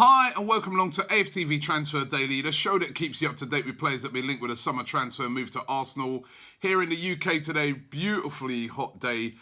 Hi and welcome along to AFTV Transfer Daily, the show that keeps you up to date with players that have been linked with a summer transfer move to Arsenal. Here in the UK today, beautifully hot day,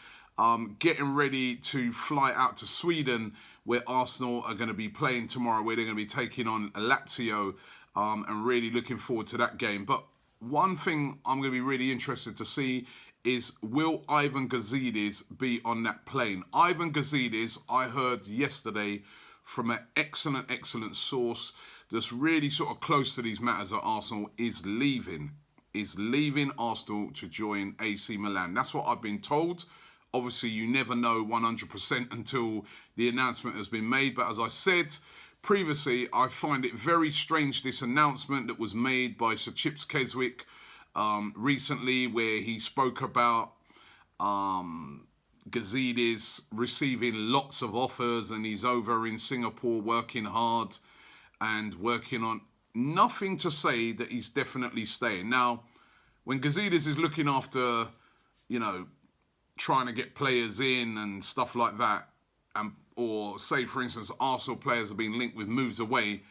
getting ready to fly out to Sweden where Arsenal are going to be playing tomorrow, where they're going to be taking on Lazio, and really looking forward to that game. But one thing I'm going to be really interested to see is, will Ivan Gazidis be on that plane? Ivan Gazidis, I heard yesterday from an excellent source that's really sort of close to these matters at Arsenal, is leaving Arsenal to join AC Milan. That's what I've been told. Obviously, you never know 100% until the announcement has been made. But as I said previously, I find it very strange, this announcement that was made by Sir Chips Keswick recently, where he spoke about Gazidis receiving lots of offers and he's over in Singapore working hard and working on nothing to say that he's definitely staying. Now, when Gazidis is looking after, trying to get players in and stuff like that, or say, for instance, Arsenal players have been linked with moves away,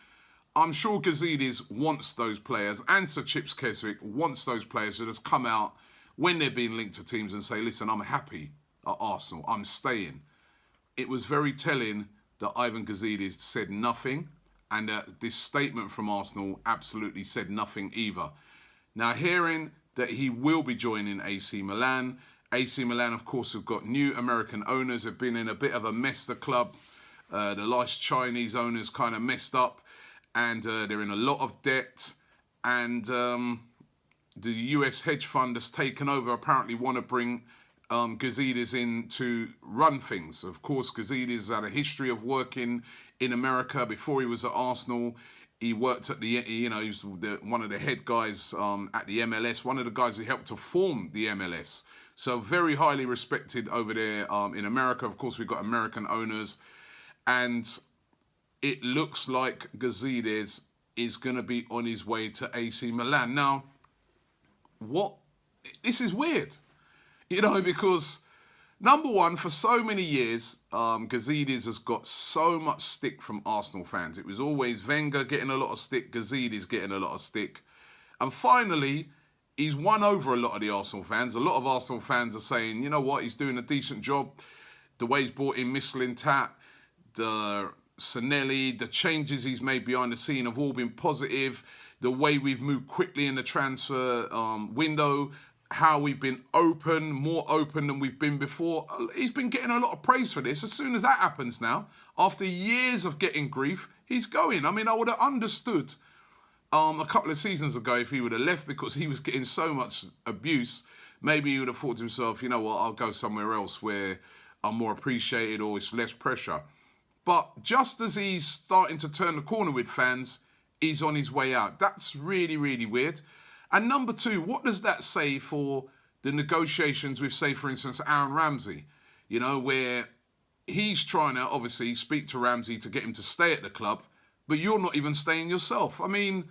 I'm sure Gazidis wants those players, and Sir Chips Keswick wants those players to just come out when they're being linked to teams and say, listen, I'm happy at Arsenal, I'm staying. It was very telling that Ivan Gazidis said nothing, and that this statement from Arsenal absolutely said nothing either. Now, hearing that he will be joining AC Milan, of course, have got new American owners, have been in a bit of a mess, the club. The last Chinese owners kind of messed up, and they're in a lot of debt, and the US hedge fund has taken over, apparently want to bring Gazidis in to run things. Of course, Gazidis had a history of working in America. Before he was at Arsenal, he worked at he was one of the head guys at the MLS, one of the guys who helped to form the MLS. So very highly respected over there in America. Of course, we've got American owners, and it looks like Gazidis is going to be on his way to AC Milan. Now, this is weird. Because number one, for so many years, Gazidis has got so much stick from Arsenal fans. It was always Wenger getting a lot of stick, Gazidis getting a lot of stick. And finally, he's won over a lot of the Arsenal fans. A lot of Arsenal fans are saying, you know what, he's doing a decent job. The way he's brought in Mislintat, the Sanelli, the changes he's made behind the scene have all been positive. The way we've moved quickly in the transfer window, how we've been more open than we've been before. He's been getting a lot of praise for this. As soon as that happens now, after years of getting grief, he's going. I mean, I would have understood a couple of seasons ago if he would have left because he was getting so much abuse. Maybe he would have thought to himself, you know what, I'll go somewhere else where I'm more appreciated or it's less pressure. But just as he's starting to turn the corner with fans, he's on his way out. That's really, really weird. And number two, what does that say for the negotiations with, say, for instance, Aaron Ramsey? Where he's trying to obviously speak to Ramsey to get him to stay at the club, but you're not even staying yourself. I mean,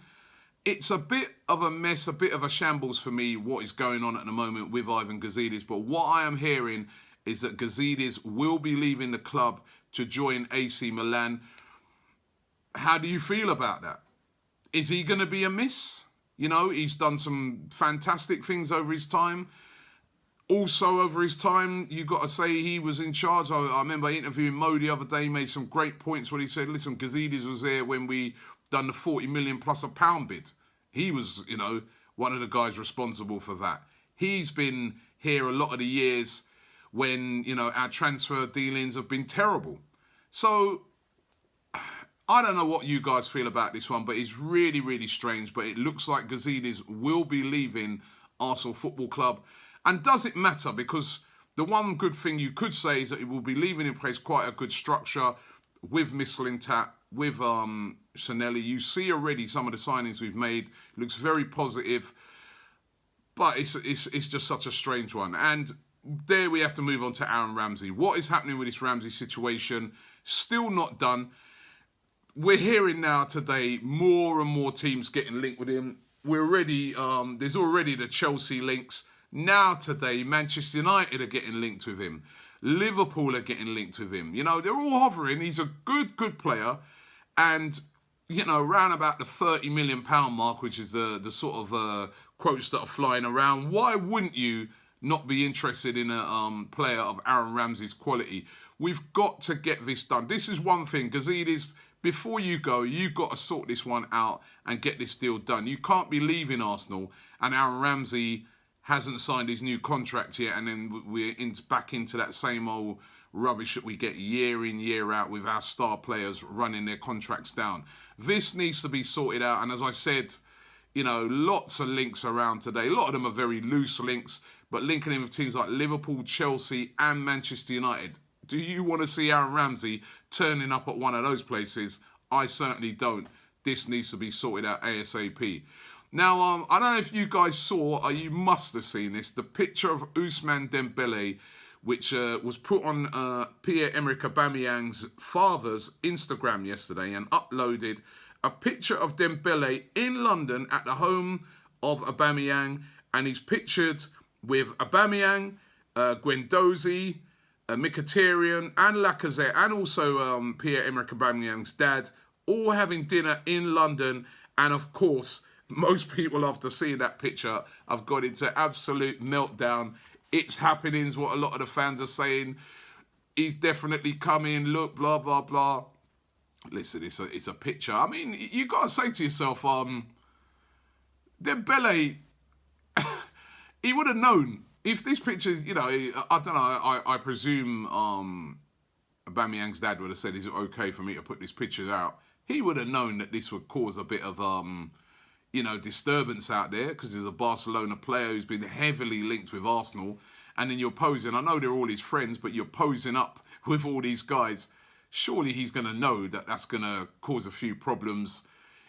it's a bit of a mess, a bit of a shambles for me, what is going on at the moment with Ivan Gazidis. But what I am hearing is that Gazidis will be leaving the club to join AC Milan. How do you feel about that? Is he going to be a miss? He's done some fantastic things over his time. Also, over his time, you've got to say he was in charge. I remember interviewing Mo the other day, he made some great points where he said, listen, Gazidis was there when we done the 40 million plus a pound bid. He was, one of the guys responsible for that. He's been here a lot of the years when, our transfer dealings have been terrible. So I don't know what you guys feel about this one, but it's really, really strange. But it looks like Gazidis will be leaving Arsenal Football Club. And does it matter? Because the one good thing you could say is that it will be leaving in place quite a good structure with Mislintat, with Sanelli. You see already some of the signings we've made. It looks very positive. But it's just such a strange one. And there we have to move on to Aaron Ramsey. What is happening with this Ramsey situation? Still not done. We're hearing now today more and more teams getting linked with him. We're already there's already the Chelsea links. Now today, Manchester United are getting linked with him. Liverpool are getting linked with him. They're all hovering. He's a good player. And, you know, around about the £30 million mark, which is the sort of quotes that are flying around, why wouldn't you not be interested in a player of Aaron Ramsey's quality? We've got to get this done. This is one thing, Gazidis, before you go, you've got to sort this one out and get this deal done. You can't be leaving Arsenal and Aaron Ramsey hasn't signed his new contract yet, and then we're back into that same old rubbish that we get year in, year out with our star players running their contracts down. This needs to be sorted out, and as I said, you know, lots of links around today. A lot of them are very loose links, but linking in with teams like Liverpool, Chelsea and Manchester United. Do you want to see Aaron Ramsey turning up at one of those places? I certainly don't. This needs to be sorted out ASAP. Now, I don't know if you guys saw, or you must have seen this, the picture of Ousmane Dembele, which was put on Pierre-Emerick Aubameyang's father's Instagram yesterday, and uploaded a picture of Dembele in London at the home of Aubameyang, and he's pictured with Aubameyang, Guendouzi, Mkhitaryan and Lacazette, and also Pierre-Emerick Aubameyang's dad, all having dinner in London. And of course, most people after seeing that picture have got into absolute meltdown. It's happening, is what a lot of the fans are saying. He's definitely coming, look, blah, blah, blah. Listen, it's a picture. I mean, you got to say to yourself, Dembele, he would have known. If this picture, you know, I don't know, I presume Aubameyang's dad would have said, is it okay for me to put this picture out? He would have known that this would cause a bit of, you know, disturbance out there, because he's a Barcelona player who's been heavily linked with Arsenal. And then you're posing, I know they're all his friends, but you're posing up with all these guys. Surely he's going to know that that's going to cause a few problems.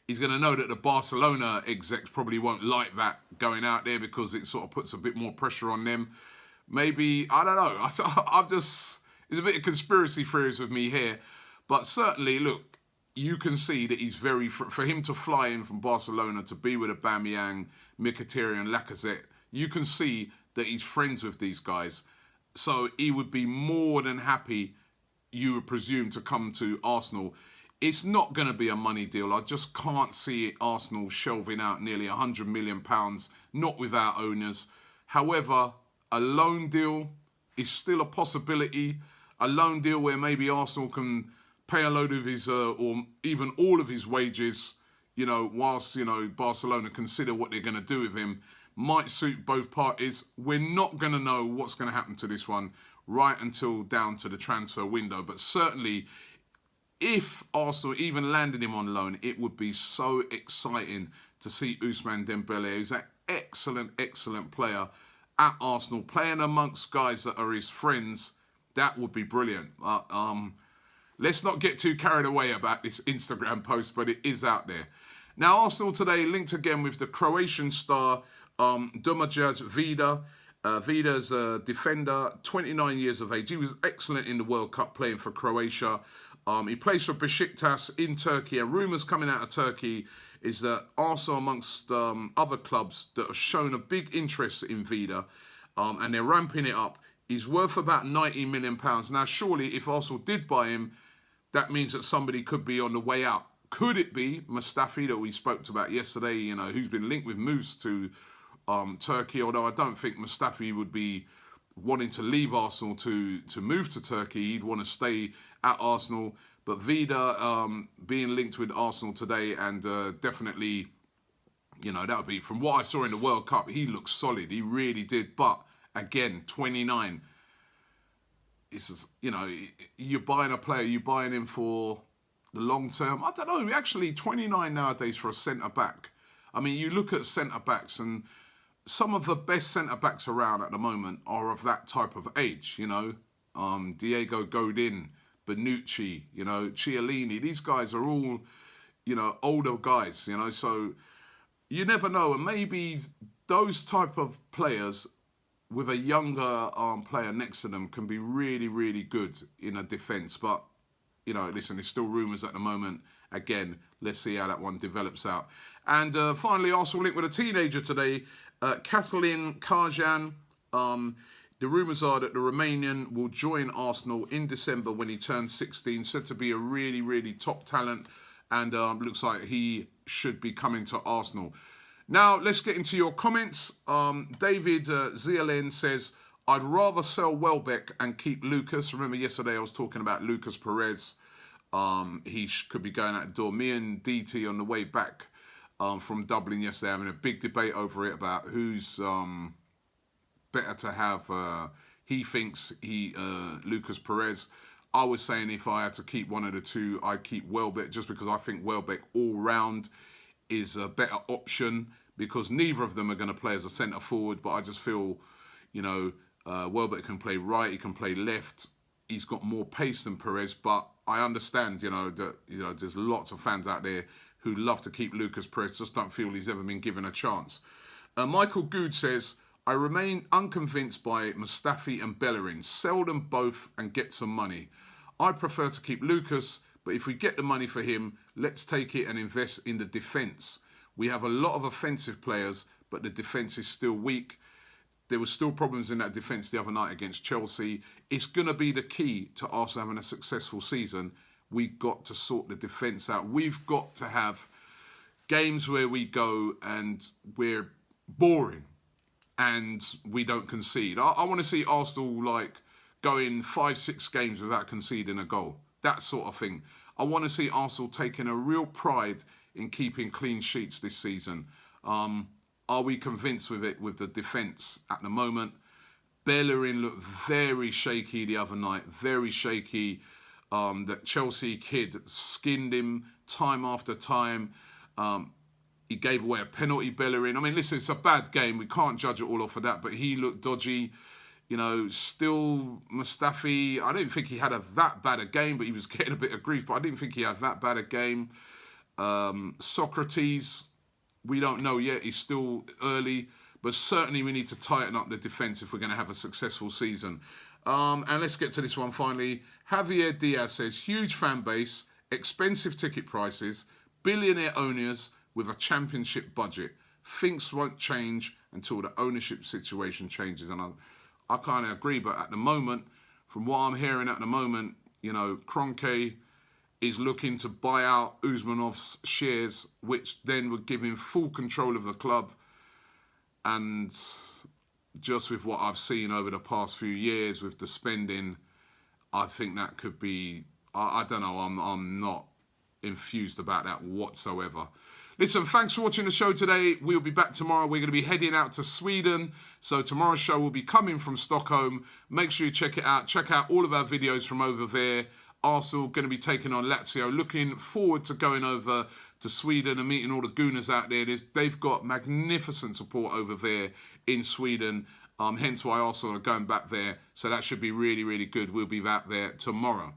He's going to know that the Barcelona execs probably won't like that going out there, because it sort of puts a bit more pressure on them. Maybe, I don't know. There's a bit of conspiracy theories with me here. But certainly, look, you can see that he's for him to fly in from Barcelona to be with Aubameyang, Mkhitaryan, Lacazette, you can see that he's friends with these guys. So he would be more than happy, you would presume, to come to Arsenal. It's not going to be a money deal. I just can't see Arsenal shelving out nearly £100 million, not without owners. However, a loan deal is still a possibility. A loan deal where maybe Arsenal can pay a load of his, or even all of his wages, you know, whilst, you know, Barcelona consider what they're going to do with him, might suit both parties. We're not going to know what's going to happen to this one right until down to the transfer window. But certainly, if Arsenal even landed him on loan, it would be so exciting to see Ousmane Dembele, who's an excellent, excellent player at Arsenal, playing amongst guys that are his friends. That would be brilliant. Let's not get too carried away about this Instagram post, but it is out there. Now, Arsenal today linked again with the Croatian star Domagoj Vida. Vida's a defender, 29 years of age. He was excellent in the World Cup playing for Croatia. He plays for Besiktas in Turkey, and rumours coming out of Turkey is that Arsenal, amongst other clubs that have shown a big interest in Vida, and they're ramping it up. He's worth about £90 million. Now, surely, if Arsenal did buy him, that means that somebody could be on the way out. Could it be Mustafi that we spoke about yesterday, you know, who's been linked with moves to Turkey, although I don't think Mustafi would be wanting to leave Arsenal to move to Turkey. He'd want to stay at Arsenal. But Vida being linked with Arsenal today, and definitely, you know, that would be, from what I saw in the World Cup, he looked solid. He really did. But again, 29. It's, you know, you're buying a player, you're buying him for the long term. I don't know, actually 29 nowadays for a centre-back. I mean, you look at centre-backs, and some of the best centre-backs around at the moment are of that type of age, you know. Diego Godin, Bonucci, you know, Chiellini. These guys are all, you know, older guys, you know. So you never know. And maybe those type of players with a younger player next to them can be really, really good in a defence. But, you know, listen, there's still rumours at the moment. Again, let's see how that one develops out. And finally, Arsenal linked with a teenager today, Katalin Karjan. The rumours are that the Romanian will join Arsenal in December when he turns 16. Said to be a really, really top talent. and looks like he should be coming to Arsenal. Now, let's get into your comments. David ZLN says, I'd rather sell Welbeck and keep Lucas. Remember yesterday I was talking about Lucas Perez. He could be going out the door. Me and DT on the way back from Dublin yesterday having a big debate over it about who's better to have. He thinks Lucas Perez. I was saying if I had to keep one of the two, I'd keep Welbeck, just because I think Welbeck all round is a better option, because neither of them are going to play as a centre forward. But I just feel, Welbeck can play right, he can play left. He's got more pace than Perez, but I understand, that there's lots of fans out there who love to keep Lucas Perez, just don't feel he's ever been given a chance. Michael Good says, I remain unconvinced by Mustafi and Bellerin. Sell them both and get some money. I prefer to keep Lucas, but if we get the money for him, let's take it and invest in the defence. We have a lot of offensive players, but the defence is still weak. There were still problems in that defence the other night against Chelsea. It's going to be the key to Arsenal having a successful season. We've got to sort the defence out. We've got to have games where we go and we're boring and we don't concede. I want to see Arsenal going 5-6 games without conceding a goal. That sort of thing. I want to see Arsenal taking a real pride in keeping clean sheets this season. Are we convinced with it with the defence at the moment? Bellerin looked very shaky the other night, very shaky. That Chelsea kid skinned him time after time. He gave away a penalty, Bellerin. I mean, listen, it's a bad game. We can't judge it all off of that, but he looked dodgy. Still Mustafi, I didn't think he had that bad a game, but he was getting a bit of grief, but I didn't think he had that bad a game. Socrates, we don't know yet. He's still early, but certainly we need to tighten up the defence if we're going to have a successful season. And let's get to this one finally. Javier Diaz says, huge fan base, expensive ticket prices, billionaire owners with a championship budget. Things won't change until the ownership situation changes. And I kind of agree, but at the moment, from what I'm hearing at the moment, Kroenke is looking to buy out Usmanov's shares, which then would give him full control of the club. And just with what I've seen over the past few years with the spending, I think that could be, I don't know, I'm not infused about that whatsoever. Listen, thanks for watching the show today. We'll be back tomorrow. We're going to be heading out to Sweden. So tomorrow's show will be coming from Stockholm. Make sure you check it out. Check out all of our videos from over there. Arsenal going to be taking on Lazio. Looking forward to going over to Sweden and meeting all the Gooners out there. They've got magnificent support over there in Sweden. Hence why Arsenal are going back there. So that should be really, really good. We'll be back there tomorrow.